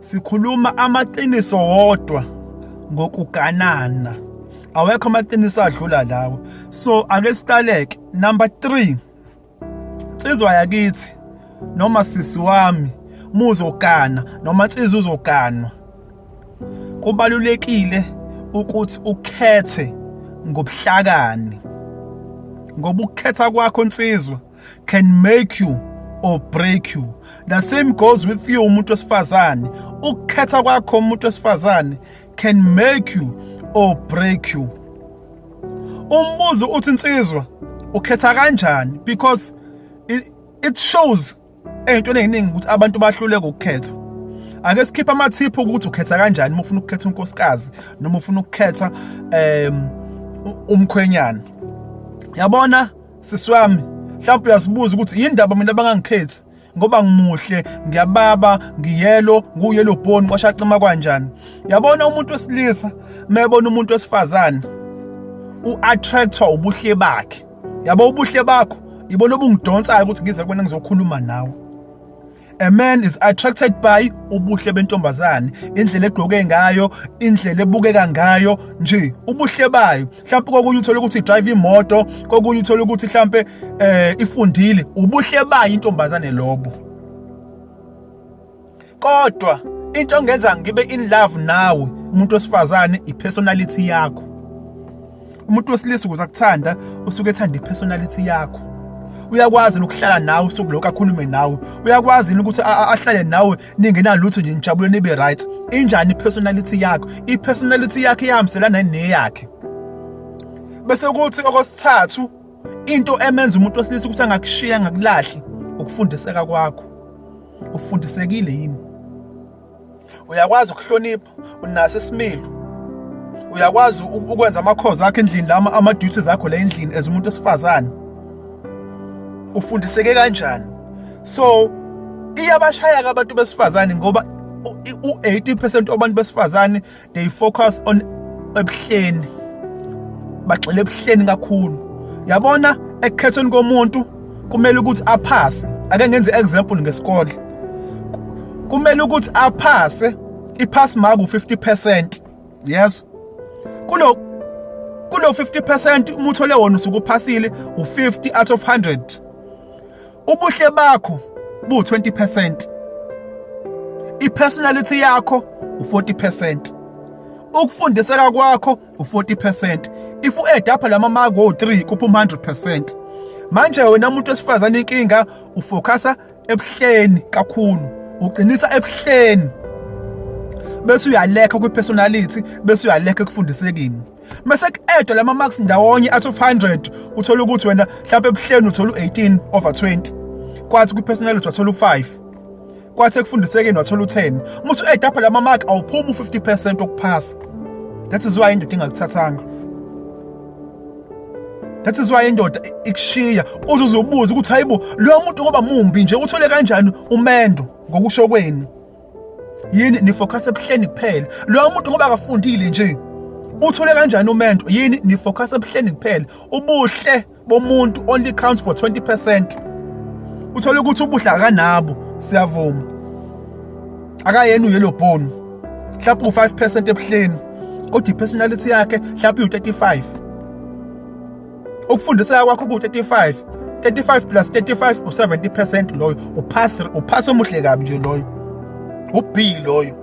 sikhuluma amaqiniso wodwa ngokuganana. Awekho amaqiniso adlula lawo. So ake siqaleke. Number 3. Insizwa yakithi noma sisi wami muzogana noma insizwa uzoganwa. Kubalulekile ukuthi ukhethe ngobuhlakani. Ngoba ukukhetha kwakho insizwa can make you or break you. The same goes with you umuntu wesifazane. Ukukhetha kwakho umuntu wesifazane can make you or break you. Umbuzo uthi insizwa ukhetha kanjani, because it shows ey'ntweni ey'ningi ukuthi abantu bahluleka ukukhetha. Ake sikhiphe amathiphu ukuthi ukhetha kanjani uma ufuna ukukhetha unkosikazi noma ufuna ukukhetha umkhwenyana. Yabona sisi wami, mhlawumbe uyasibuza ukuthi yini ndaba mina bangangikhethi ngoba ngimuhle, ngiyababa, ngiyelo, nguyelo bone, kwashacima kanjani. Yabona umuntu wesilisa mayebona umuntu wesifazane u-attractwa ubuhle bakhe. Yabo ubuhle bakho ibona obungidonsayo ukuthi ngize kubona ngizokhuluma nawe. A man is attracted by ubuhle bentombazane, indlela egqoke ngayo, indlela ebukeka ngayo, nje ubuhle bayo. Mhlawumbe kokunye uthola ukuthi drive imoto, kokunye uthola ukuthi mhlawumbe ifundile, ubuhle bayo intombazane lobo. Kodwa into engenza ngibe in love nawe umuntu wesifazane ipersonality yakho. Umuntu wesilisa ukuze akuthanda usuke ethanda ipersonality yakho. Uyakwazi ukuhlala nawe usuku lokho akhulume nawe. Uyakwazi ukuthi ahlale nawe ningenalutho nje nijabule nibe right. Injani ipersonality yakho? Ipersonality yakhe iyahambiselana neyakhe. Bese kuthi okwesithathu into emenza umuntu wesilisa ukuthi angakushiya ngakulahli ukufundiseka kwakho. Ufundisekile yini? Uyakwazi ukuhlonipha, unaso isimilo. Uyakwazi ukwenza amakhozi akhe endlini lama ama-duties akho la endlini as umuntu wesifazane. Ufundiseke kanjani? So iyabashaya abantu besifazane ngoba u-80% wabantu besifazane they focus on ebuhleni. Bagxile ebuhleni kakhulu. Yabona ekukhetheni komuntu kumele ukuthi aphase. Ake ngenze example ngesikole. Kumele ukuthi aphase ipass mark u50%. Yes. Kulo 50% uma uthole wona usuke uphasile u50 out of 100. Ubuhle bakho bu20%. Ipersonality yakho u40%. Ukufundiseka kwakho u40%. If u-add up lama mark o3 kuphuma 100%. Manje wena umuntu wesifazane inkinga ufocusa ebuhleni kakhulu. Uqinisa ebuhleni. Bese uyaleka kwipersonality, bese uyaleka ekufundisekeni. Mase ku-add lama marks ndawonye out of 100 uthola ukuthi wena mhlawumbe ebuhleni uthola u18 over 20. Kwathi kwipersonality wathola u5. Kwathi ekufundisekeni wathola u10. Musu add up lama mark awuphuma u50% okuphasa. That is why indoda ingakuthathanga. That is why indoda ikushiya uzobuza ukuthi hayibo lo muntu ngoba mumbi nje uthole kanjani umendo ngokusho kwenu. Yini ni focus ebuhleni kuphela. Lo muntu ngoba akafundile nje uthole kanjani umendo. Yini ni focus ebuhleni kuphela. Ubuhle bomuntu only counts for 20%. Uthola ukuthi ubuhle akanabo, siyavuma. Akayena uyelo bone. Mhlawumbe u5% ebuhleni. Kodwa ipersonality yakhe mhlawumbe u35. Ukufundiseka kwakho ku35. 35 plus 35 u70% loyo. Uphasa omuhle kabi nje loyo. U-B loyo.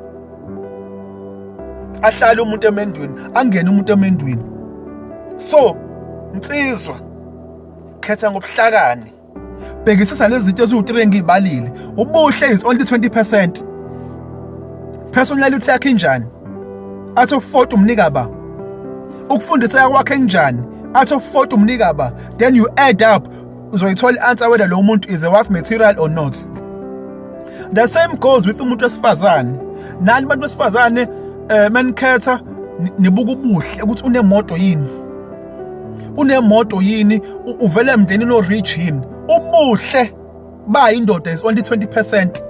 Ahlala umuntu emendweni, angene umuntu emendweni. So, insizwa khetha ngobuhlakani. Bhekisisa lezi zinto eziwu3 engibalile. Ubuhle is only 20%. Personality yakhe injani? Out of 40 umnika ba. Ukufundiseka kwakhe injani? Out of 40 umnika ba. Then you add up uzoyithola i-answer whether lo muntu is a wife material or not. The same goes with umuntu wesifazane. Nani abantu besifazane manikhetha nibuka ubuhle ukuthi unemoto yini. Unemoto yini, uvela emndenini o-rich yini. Ubuhle ba indoda is only 20%.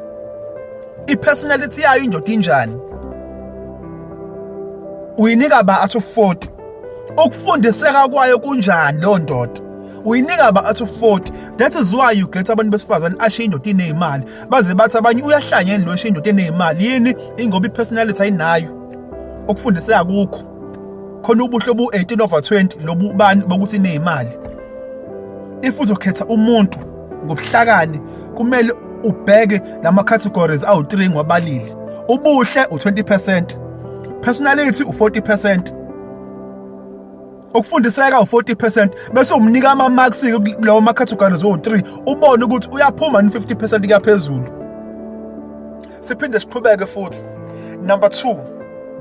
I-personality yayo indoda injani? Uyinika ba out of 40. Ukufundiseka kwayo kunjani lo ndoda? uyinika aba-out of 40. That is why you get abantu besifazane ashiya indoda iney'mali, baze bathi abanye uyahlanya yini lo eshiya indoda eney'mali. Yini? Ingoba i-personality ayinayo, okufundiseka kukho. Khona ubuhle obu-18/20 lobu bani bokuthi iney'mali. If uzokhetha umuntu ngobuhlakani, kumele ubheke lama-categories awu-3 ngwabalili. Ubuhle u-20%, personality u-40%, ukufundiseka u-40%, bese umnika ama-marks kulawo ma-categories awu-3, ubone ukuthi uyaphuma ni 50% kuya phezulu. Siphinde siqhubeke futhi. Number 2,